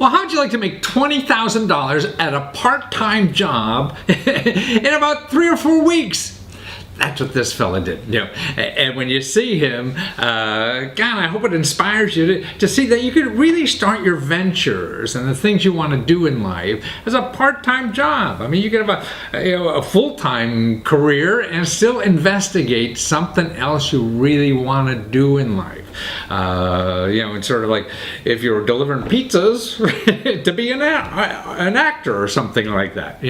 well, how'd you like to make $20,000 at a part-time job in about 3 or 4 weeks? That's what this fella did, you know. And when you see him, God, I hope it inspires you to see that you could really start your ventures and the things you want to do in life as a part-time job. I mean, you could have a full-time career and still investigate something else you really want to do in life. It's sort of like if you're delivering pizzas to be an actor or something like that.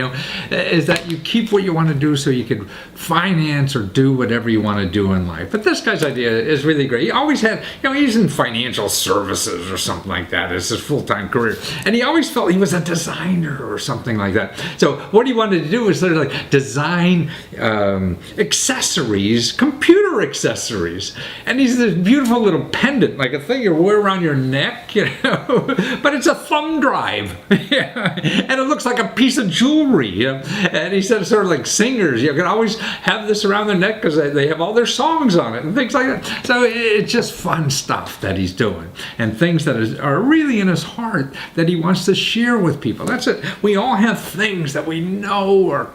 Is that you keep what you want to do so you could finance or do whatever you want to do in life. But this guy's idea is really great. He always had, he's in financial services or something like that as his full-time career. And he always felt he was a designer or something like that. So what he wanted to do was sort of like design accessories, computer accessories. And he's this beautiful little pendant, like a thing you wear around your neck, but it's a thumb drive. And it looks like a piece of jewelry. And he said sort of like singers, you can always have this around their neck because they have all their songs on it and things like that. So it's just fun stuff that he's doing and things that are really in his heart that he wants to share with people. That's it. We all have things that we know are,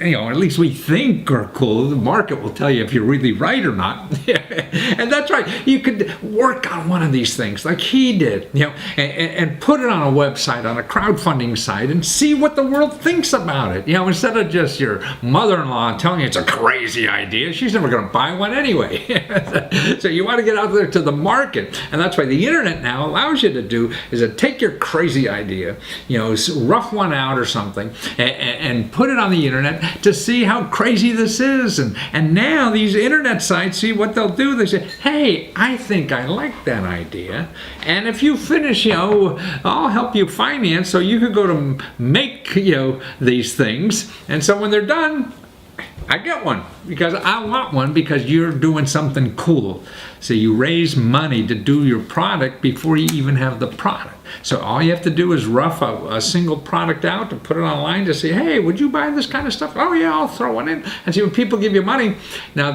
at least we think are cool. The market will tell you if you're really right or not. And that's right. You could work on one of these things like he did, and put it on a website, on a crowdfunding site, and see what the world thinks about it. Instead of just your mother-in-law telling you it's a crazy idea, she's never going to buy one anyway. So you want to get out there to the market. And that's why the internet now allows you to do is to take your crazy idea, rough one out or something, and put it on the internet to see how crazy this is. And now these internet sites, see what they'll do. They say, hey, I think I like that idea. And if you finish, I'll help you finance so you can go to make, these things. And so when they're done, I get one because I want one because you're doing something cool. So you raise money to do your product before you even have the product. So all you have to do is rough a single product out to put it online to say, hey, would you buy this kind of stuff? Oh yeah, I'll throw one in. And see, when people give you money, now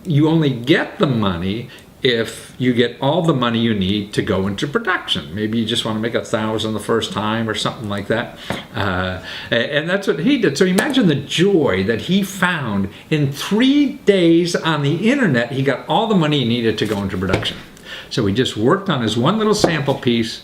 you only get the money if you get all the money you need to go into production. Maybe you just want to make 1,000 the first time or something like that. And that's what he did. So imagine the joy that he found in 3 days on the internet. He got all the money he needed to go into production. So he just worked on his one little sample piece,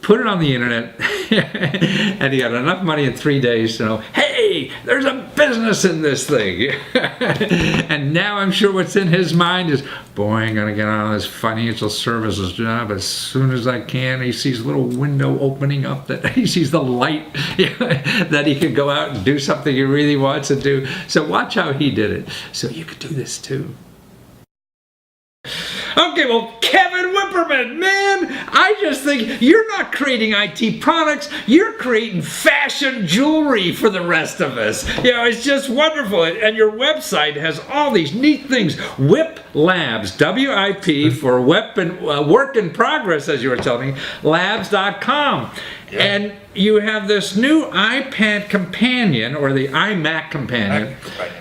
put it on the internet, and he got enough money in 3 days to know, hey, there's a business in this thing. And now I'm sure what's in his mind is, boy, I'm going to get on this financial services job as soon as I can. He sees a little window opening up, that he sees the light that he can go out and do something he really wants to do. So watch how he did it. So you could do this too. Okay, well, Kevin Whipperman, man, I just think you're not creating IT products, you're creating fashion jewelry for the rest of us. It's just wonderful. And your website has all these neat things. WIP Labs, W-I-P for work in progress, as you were telling me, labs.com. Yeah. And you have this new iPad companion, or the iMac companion.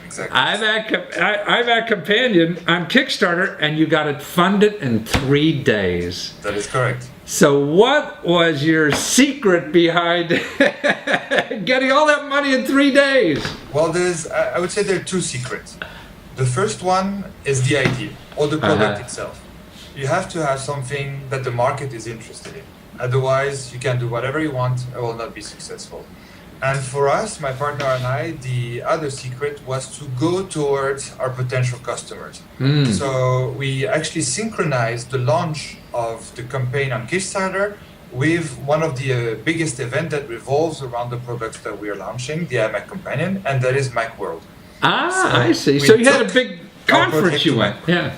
Exactly. iMac companion on Kickstarter, and you got it funded in 3 days. That is correct. So what was your secret behind getting all that money in 3 days? Well, I would say there are 2 secrets. The first one is the idea, or the product itself. You have to have something that the market is interested in. Otherwise, you can do whatever you want, it will not be successful. And for us, my partner and I, the other secret was to go towards our potential customers. So we actually synchronized the launch of the campaign on Kickstarter with one of the biggest events that revolves around the products that we are launching, the iMac Companion, and that is Macworld. I see. So you had a big conference you went. Yeah.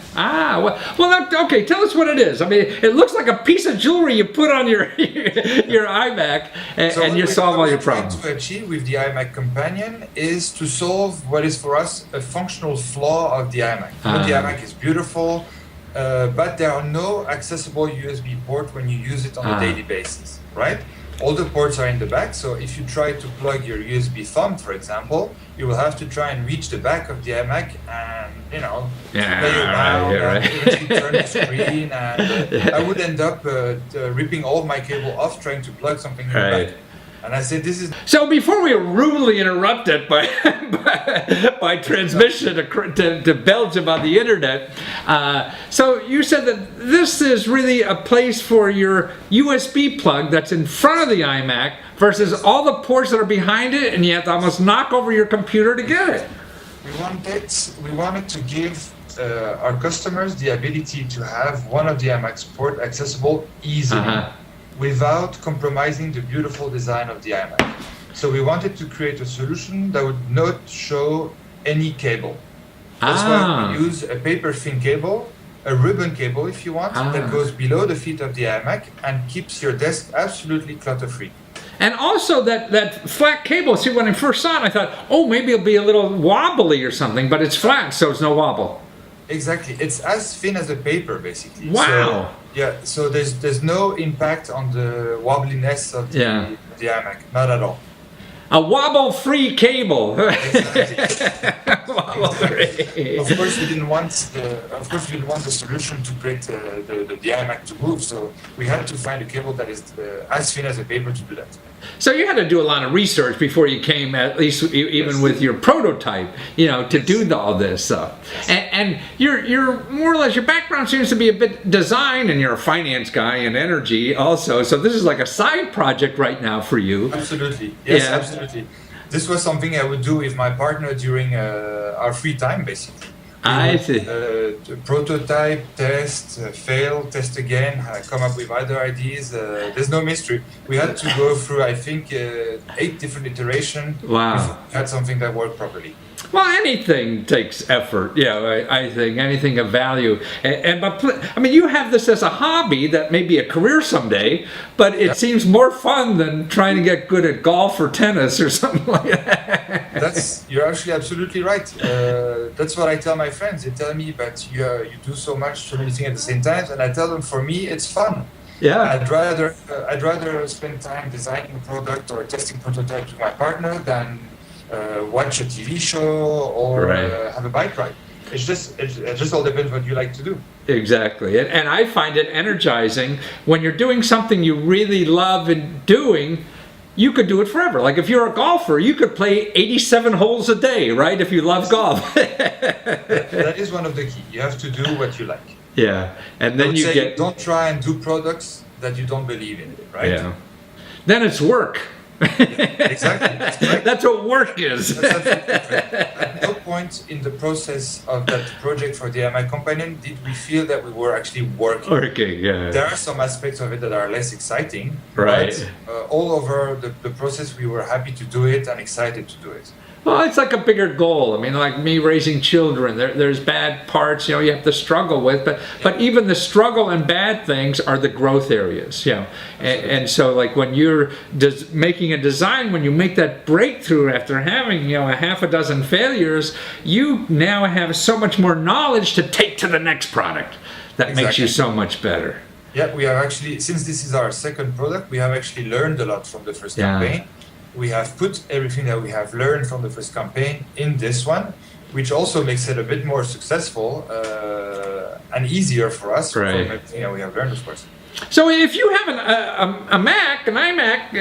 Okay. Tell us what it is. I mean, it looks like a piece of jewelry you put on your iMac, and you solve all your problems. What we're trying to achieve with the iMac Companion is to solve what is for us a functional flaw of the iMac. The iMac is beautiful, but there are no accessible USB ports when you use it on a daily basis, right? all the ports are in the back. So if you try to plug your USB thumb, for example, you will have to try and reach the back of the iMac and, play around and eventually turn the screen. And I would end up ripping all my cable off trying to plug something in the back. And I said, this is... So before we were rudely interrupted by transmission to Belgium on the internet, so you said that this is really a place for your USB plug that's in front of the iMac versus all the ports that are behind it, and you have to almost knock over your computer to get it. We wanted to give our customers the ability to have one of the iMac's port accessible easily. Without compromising the beautiful design of the iMac. So we wanted to create a solution that would not show any cable. That's why we use a paper thin cable, a ribbon cable if you want, that goes below the feet of the iMac and keeps your desk absolutely clutter-free. And also that flat cable, see, when I first saw it, I thought, oh, maybe it'll be a little wobbly or something, but it's flat, so it's no wobble. Exactly. It's as thin as a paper, basically. Wow. So there's no impact on the wobbliness of the iMac, not at all. A wobble-free cable. Wobble-free. Of course, we didn't want the solution to create the iMac to move, so we had to find a cable that is as thin as a paper to do that. So you had to do a lot of research before you came, at least even with your prototype, to do all this stuff. And you're more or less, your background seems to be a bit design, and you're a finance guy and energy also. So this is like a side project right now for you. Absolutely. Yes, absolutely. This was something I would do with my partner during our free time, basically. I see. Prototype, test, fail, test again, come up with other ideas. There's no mystery. We had to go through, I think, 8 different iterations. Wow. Before we had something that worked properly. Well, anything takes effort. I think anything of value. But you have this as a hobby that may be a career someday, but it seems more fun than trying to get good at golf or tennis or something like that. You're actually absolutely right. That's what I tell my friends. They tell me, but you do so many things at the same time, and I tell them, for me, it's fun. Yeah. I'd rather spend time designing a product or testing prototypes with my partner than watch a TV show or have a bike ride. It just all depends what you like to do. Exactly. And I find it energizing when you're doing something you really love and doing. You could do it forever. Like if you're a golfer, you could play 87 holes a day, right? If you love golf. that is one of the key. You have to do what you like. Yeah. And then don't try and do products that you don't believe in, right? Yeah. Then it's work. Exactly. That's what work is. At no point in the process of that project for the iMac Companion did we feel that we were actually working. There are some aspects of it that are less exciting, right? But all over the process, we were happy to do it and excited to do it. Well, it's like a bigger goal. I mean, like me raising children, there's bad parts, you have to struggle with, but even the struggle and bad things are the growth areas, And so like when you're making a design, when you make that breakthrough after having, a half a dozen failures, you now have so much more knowledge to take to the next product that makes you so much better. Yeah, we have actually, since this is our second product, we have actually learned a lot from the first campaign. We have put everything that we have learned from the first campaign in this one, which also makes it a bit more successful and easier for us from everything that we have learned, of course. So if you have a Mac, an iMac,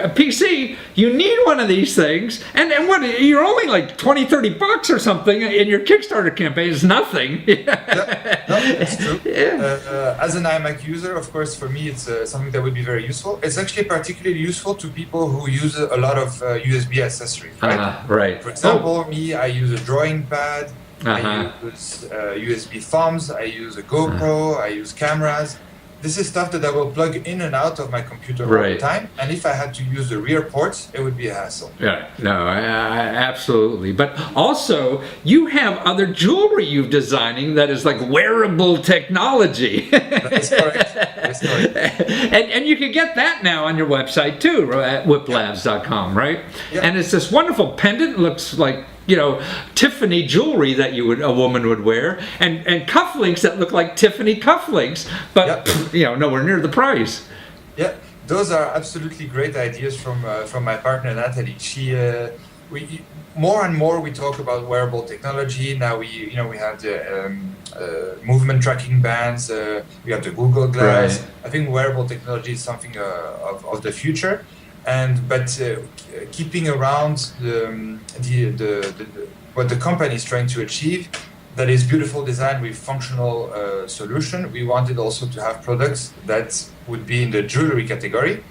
a PC, you need one of these things. And what, you're only like $20-$30 or something, and your Kickstarter campaign is nothing. That's true. As an iMac user, of course, for me, it's something that would be very useful. It's actually particularly useful to people who use a lot of USB accessories, right? Right. For example, me, I use a drawing pad, I use USB thumbs, I use a GoPro, I use cameras. This is stuff that I will plug in and out of my computer all the time. And if I had to use the rear ports, it would be a hassle. Yeah, no, absolutely. But also, you have other jewelry you've designing that is like wearable technology. That is correct. And you can get that now on your website too, at whiplabs.com, right? Yeah. And it's this wonderful pendant. Looks like Tiffany jewelry that a woman would wear, and cufflinks that look like Tiffany cufflinks, but nowhere near the price. Yeah, those are absolutely great ideas from my partner Natalie. We more and more we talk about wearable technology. Now we have the movement tracking bands. We have the Google Glass. Right. I think wearable technology is something of the future, but keeping around what the company is trying to achieve. That is beautiful design with functional solution. We wanted also to have products that would be in the jewelry category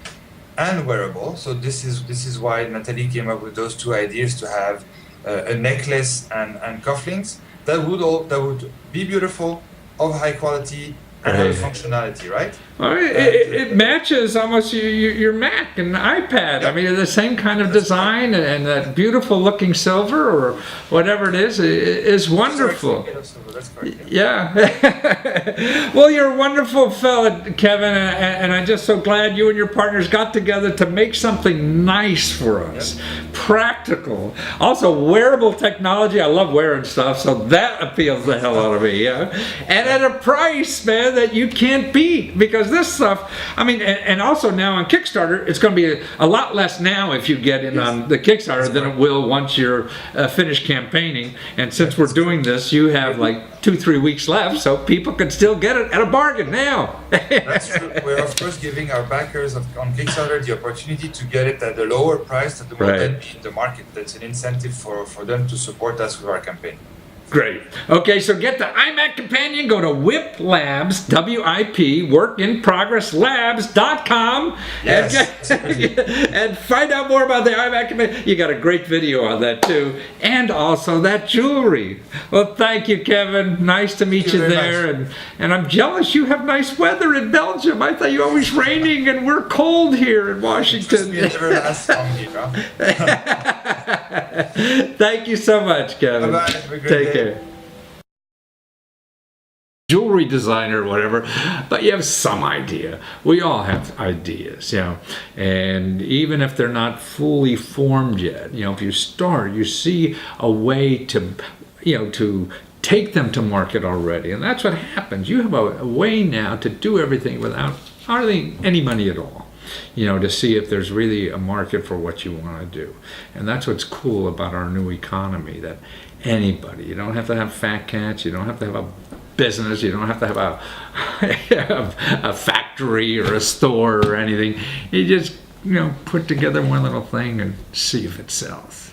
and wearable. So this is why Natalie came up with those two ideas to have a necklace and cufflinks that would be beautiful, of high quality, and have functionality, right? Well, it matches almost your Mac and iPad. I mean, the same kind of design and that beautiful looking silver or whatever it is wonderful. That's correct. Yeah. Well, you're a wonderful fella, Kevin, and I'm just so glad you and your partners got together to make something nice for us. Practical. Also, wearable technology. I love wearing stuff, so that appeals the hell out of me. Yeah. And at a price, man, that you can't beat, because this stuff, I mean, and also now on Kickstarter, it's going to be a lot less now if you get in on the Kickstarter than it will once you're finished campaigning. And since we're doing this, you have like 2-3 weeks left, so people can still get it at a bargain now. That's true. We're of course giving our backers on Kickstarter the opportunity to get it at a lower price that will then be in the market. That's an incentive for them to support us with our campaign. Great. Okay, so get the iMac Companion. Go to WIP Labs, WIP, WorkInProgressLabs.com, Yes. and find out more about the iMac Companion. You got a great video on that too, and also that jewelry. Well, thank you, Kevin. Nice to meet you there, and I'm jealous you have nice weather in Belgium. I thought you always raining, and we're cold here in Washington. It never lasts long here, huh? Thank you so much, Kevin. Bye-bye. Have a great Take day. care. Jewelry designer or whatever, but you have some idea. We all have ideas, and even if they're not fully formed yet, if you start, you see a way to, to take them to market already, and that's what happens. You have a way now to do everything without hardly any money at all. To see if there's really a market for what you want to do. And that's what's cool about our new economy, that anybody, you don't have to have fat cats, you don't have to have a business, you don't have to have a factory or a store or anything. You just, put together one little thing and see if it sells.